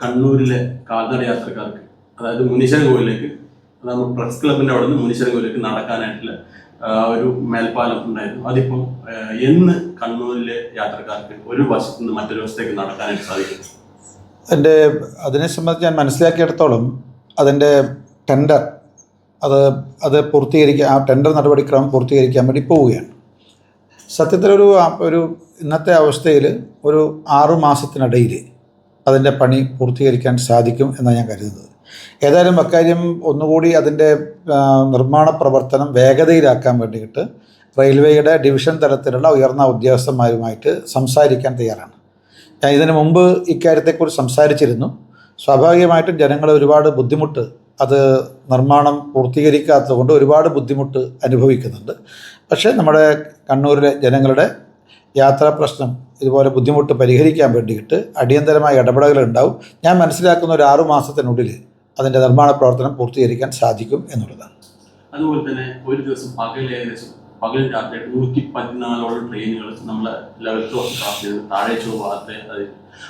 കണ്ണൂരിലെ കാൽനട യാത്രക്കാർക്ക്, അതായത് മുനീശ്വരൻ കോവിലേക്ക്, നമ്മൾ പ്രസ് ക്ലബിൻ്റെ അവിടെ നിന്ന് മുനീശ്വരൻ കോവിലേക്ക് നടക്കാനായിട്ടുള്ള ഒരു മേൽപ്പാലം ഉണ്ടായിരുന്നു. അതിപ്പം എന്ന് കണ്ണൂരിലെ യാത്രക്കാർക്ക് ഒരു വശത്ത് നിന്ന് മറ്റൊരു വശത്തേക്ക് നടക്കാനായിട്ട് സാധിക്കും? അതിനെ സംബന്ധിച്ച് ഞാൻ മനസ്സിലാക്കിയിടത്തോളം അതിൻ്റെ ടെൻഡർ അത് പൂർത്തീകരിക്കാൻ, ആ ടെൻഡർ നടപടിക്രമം പൂർത്തീകരിക്കാൻ വേണ്ടി പോവുകയാണ്. സത്യത്തിൽ ഒരു ഇന്നത്തെ അവസ്ഥയിൽ ഒരു 6 മാസത്തിനിടയിൽ അതിൻ്റെ പണി പൂർത്തീകരിക്കാൻ സാധിക്കും എന്നാണ് ഞാൻ കരുതുന്നത്. ഏതായാലും അക്കാര്യം ഒന്നുകൂടി അതിൻ്റെ നിർമ്മാണ പ്രവർത്തനം വേഗതയിലാക്കാൻ വേണ്ടിയിട്ട് റെയിൽവേയുടെ ഡിവിഷൻ തലത്തിലുള്ള ഉയർന്ന ഉദ്യോഗസ്ഥന്മാരുമായിട്ട് സംസാരിക്കാൻ തയ്യാറാണ്. ഞാൻ ഇതിനു മുമ്പ് ഇക്കാര്യത്തെക്കുറിച്ച് സംസാരിച്ചിരുന്നു. സ്വാഭാവികമായിട്ടും ജനങ്ങൾ ഒരുപാട് ബുദ്ധിമുട്ട്, അത് നിർമ്മാണം പൂർത്തീകരിക്കാത്തത് കൊണ്ട് ഒരുപാട് ബുദ്ധിമുട്ട് അനുഭവിക്കുന്നുണ്ട്. പക്ഷേ നമ്മുടെ കണ്ണൂരിലെ ജനങ്ങളുടെ യാത്രാ പ്രശ്നം, ഇതുപോലെ ബുദ്ധിമുട്ട് പരിഹരിക്കാൻ വേണ്ടിയിട്ട് അടിയന്തരമായ ഇടപെടലുകൾ ഉണ്ടാവും. ഞാൻ മനസ്സിലാക്കുന്ന ഒരു 6 മാസത്തിനുള്ളിൽ അതിൻ്റെ നിർമ്മാണ പ്രവർത്തനം പൂർത്തീകരിക്കാൻ സാധിക്കും എന്നുള്ളതാണ്. അതുപോലെ തന്നെ ഒരു ദിവസം പകലും രാത്രി 114ഓളം ട്രെയിനുകൾ നമ്മളെ ലെവൽ ക്രോസ് ക്രാസ് ചെയ്ത് താഴെ ഭാഗത്തെ.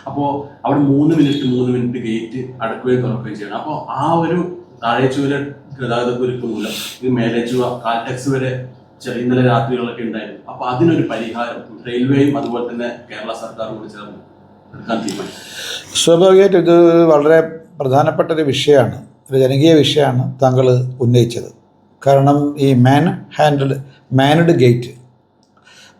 അപ്പോൾ അവിടെ 3 മിനിറ്റ് ഗേറ്റ് അടക്കുകയും തുറക്കുകയും ചെയ്യണം. അപ്പോൾ ആ ഒരു താഴേച്ചുവയിലെ ഗതാഗതക്കുരുക്ക് മൂലം ഇത് മേലേച്ചുവ കാൽടെക്സ് വരെ ഇന്നലെ രാത്രികളൊക്കെ ഉണ്ടായിരുന്നു. അപ്പോൾ അതിനൊരു പരിഹാരം റെയിൽവേയും അതുപോലെ തന്നെ കേരള സർക്കാരും കൂടി ചേർന്ന് എടുക്കാൻ തീരുമാനിച്ചു. സ്വാഭാവികമായിട്ടും ഇത് വളരെ പ്രധാനപ്പെട്ടൊരു വിഷയമാണ്, ഒരു ജനകീയ വിഷയമാണ് താങ്കൾ ഉന്നയിച്ചത്. കാരണം ഈ മാൻഡ് ഗേറ്റ്,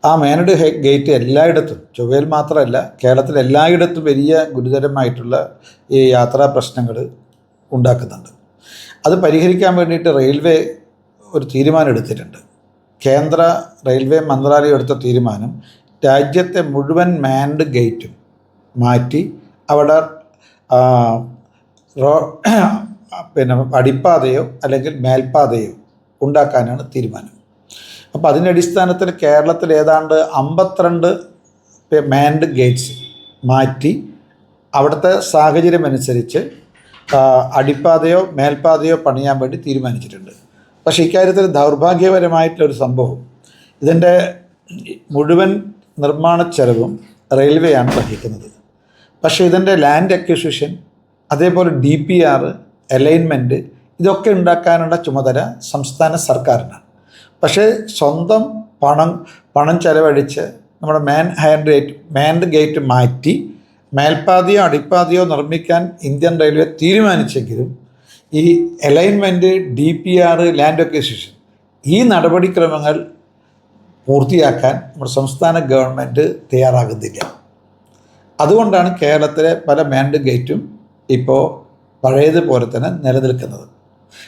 ആ മാൻഡ് ഗേറ്റ് എല്ലായിടത്തും, ചൊവ്വയിൽ മാത്രമല്ല കേരളത്തിൽ എല്ലായിടത്തും വലിയ ഗുരുതരമായിട്ടുള്ള ഈ യാത്രാ പ്രശ്നങ്ങൾ ഉണ്ടാക്കുന്നുണ്ട്. അത് പരിഹരിക്കാൻ വേണ്ടിയിട്ട് റെയിൽവേ ഒരു തീരുമാനം എടുത്തിട്ടുണ്ട്. കേന്ദ്ര റെയിൽവേ മന്ത്രാലയം എടുത്ത തീരുമാനം രാജ്യത്തെ മുഴുവൻ മാൻഡ് ഗേറ്റും മാറ്റി അവിടെ അടിപ്പാതയോ അല്ലെങ്കിൽ മേൽപ്പാതയോ ഉണ്ടാക്കാനാണ് തീരുമാനം. അപ്പോൾ അതിൻ്റെ അടിസ്ഥാനത്തിൽ കേരളത്തിൽ ഏതാണ്ട് 52 മാൻഡ് ഗേറ്റ്സ് മാറ്റി അവിടുത്തെ സാഹചര്യം അനുസരിച്ച് അടിപ്പാതയോ മേൽപ്പാതയോ പണിയാൻ വേണ്ടി തീരുമാനിച്ചിട്ടുണ്ട്. പക്ഷേ ഇക്കാര്യത്തിൽ ദൗർഭാഗ്യപരമായിട്ടുള്ളൊരു സംഭവം, ഇതിൻ്റെ മുഴുവൻ നിർമ്മാണ ചെലവും റെയിൽവേയാണ് വഹിക്കുന്നത്. പക്ഷേ ഇതിൻ്റെ ലാൻഡ് അക്വിസിഷൻ, അതേപോലെ DPR, അലൈൻമെൻറ്റ്, ഇതൊക്കെ ഉണ്ടാക്കാനുള്ള ചുമതല സംസ്ഥാന സർക്കാരിനാണ്. പക്ഷേ സ്വന്തം പണം ചെലവഴിച്ച് നമ്മുടെ മാൻഡ് ഗേറ്റ് മാറ്റി മേൽപ്പാതയോ അടിപ്പാതയോ നിർമ്മിക്കാൻ ഇന്ത്യൻ റെയിൽവേ തീരുമാനിച്ചെങ്കിലും ഈ അലൈൻമെൻറ്റ്, DPR, ലാൻഡ് അക്വിസിഷൻ, ഈ നടപടിക്രമങ്ങൾ പൂർത്തിയാക്കാൻ നമ്മുടെ സംസ്ഥാന ഗവൺമെൻറ് തയ്യാറാകുന്നില്ല. അതുകൊണ്ടാണ് കേരളത്തിലെ പല മാൻഡ് ഗേറ്റും ഇപ്പോൾ പഴയതുപോലെ തന്നെ നിലനിൽക്കുന്നത്.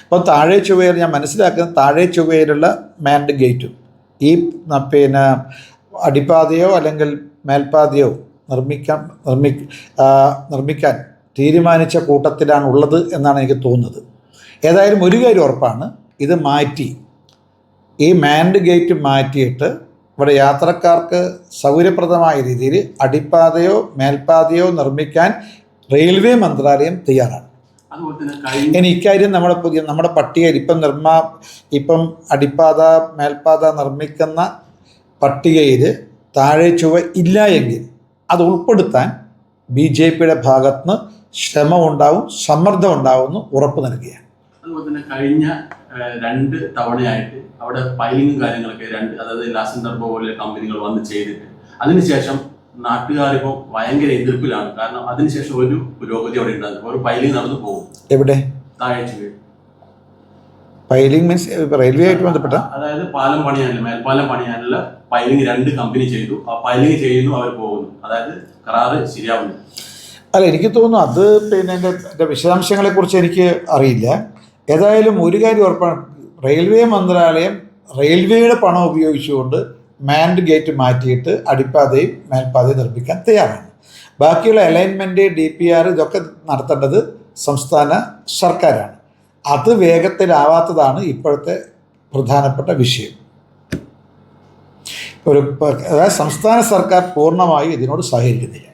അപ്പോൾ താഴെ ചൊവ്വയിൽ ഞാൻ മനസ്സിലാക്കുന്നത് താഴെ ചൊവ്വയിലുള്ള മാൻഡ് ഗേറ്റും ഈ അടിപ്പാതയോ അല്ലെങ്കിൽ മേൽപ്പാതയോ നിർമ്മിക്കാൻ തീരുമാനിച്ച കൂട്ടത്തിലാണ് ഉള്ളത് എന്നാണ് എനിക്ക് തോന്നുന്നത്. ഏതായാലും ഒരു കാര്യം ഉറപ്പാണ്, ഇത് മാറ്റി, ഈ മാൻഡ് ഗേറ്റ് മാറ്റിയിട്ട് ഇവിടെ യാത്രക്കാർക്ക് സൗകര്യപ്രദമായ രീതിയിൽ അടിപ്പാതയോ മേൽപ്പാതയോ നിർമ്മിക്കാൻ റെയിൽവേ മന്ത്രാലയം തയ്യാറാണ്. ഇനി ഇക്കാര്യം നമ്മുടെ പട്ടികയിൽ ഇപ്പം അടിപ്പാത മേൽപ്പാത നിർമ്മിക്കുന്ന പട്ടികയിൽ താഴെ ചൊവ്വ ഇല്ല എങ്കിൽ അത് ഉൾപ്പെടുത്താൻ BJPയുടെ ഭാഗത്തുനിന്ന് ശ്രമമുണ്ടാവും, സമ്മർദ്ദം ഉണ്ടാവുമെന്ന് ഉറപ്പ് നൽകുകയാണ്. അതുപോലെ തന്നെ കഴിഞ്ഞ 2 തവണയായിട്ട് അവിടെ പൈലിങ്ങും കാര്യങ്ങളൊക്കെ അതായത് ലാസൻ ടർബോ പോലെ കമ്പനികൾ വന്ന് ചെയ്തിട്ട് അതിനുശേഷം നാട്ടുകാരിപ്പോൾ ഭയങ്കര എതിർപ്പിലാണ്. കാരണം അതിനുശേഷം ഒരു പുരോഗതി അവിടെ ഉണ്ടാകും. ഒരു പൈലിംഗ് നടന്നു പോകും. എവിടെ? താഴെ പൈലിംഗ് മീൻസ് റെയിൽവേ ആയിട്ട് ബന്ധപ്പെട്ട, അതായത് പാലം പണിയാനുള്ള, മേൽപ്പാലം പണിയാനുള്ള പൈലിംഗ് 2 കമ്പനി ചെയ്തു. ആ പൈലിംഗ് ചെയ്യുന്നു, അവർ പോകുന്നു. അതായത് കരാറ് ശരിയാവുന്നു. അല്ല, എനിക്ക് തോന്നുന്നു അത് എൻ്റെ വിശദാംശങ്ങളെക്കുറിച്ച് എനിക്ക് അറിയില്ല. ഏതായാലും ഒരു കാര്യം ഉറപ്പാണ്, റെയിൽവേ മന്ത്രാലയം റെയിൽവേയുടെ പണം ഉപയോഗിച്ചുകൊണ്ട് മാൻഡ് ഗേറ്റ് മാറ്റിയിട്ട് അടിപ്പാതയും മേൽപ്പാതയും നിർമ്മിക്കാൻ തയ്യാറാണ്. ബാക്കിയുള്ള അലൈൻമെൻറ്റ്, DPR ഇതൊക്കെ നടത്തേണ്ടത് സംസ്ഥാന സർക്കാരാണ്. അത് വേഗത്തിലാവാത്തതാണ് ഇപ്പോഴത്തെ പ്രധാനപ്പെട്ട വിഷയം. അതായത് സംസ്ഥാന സർക്കാർ പൂർണ്ണമായി ഇതിനോട് സഹകരിക്കുന്നില്ല.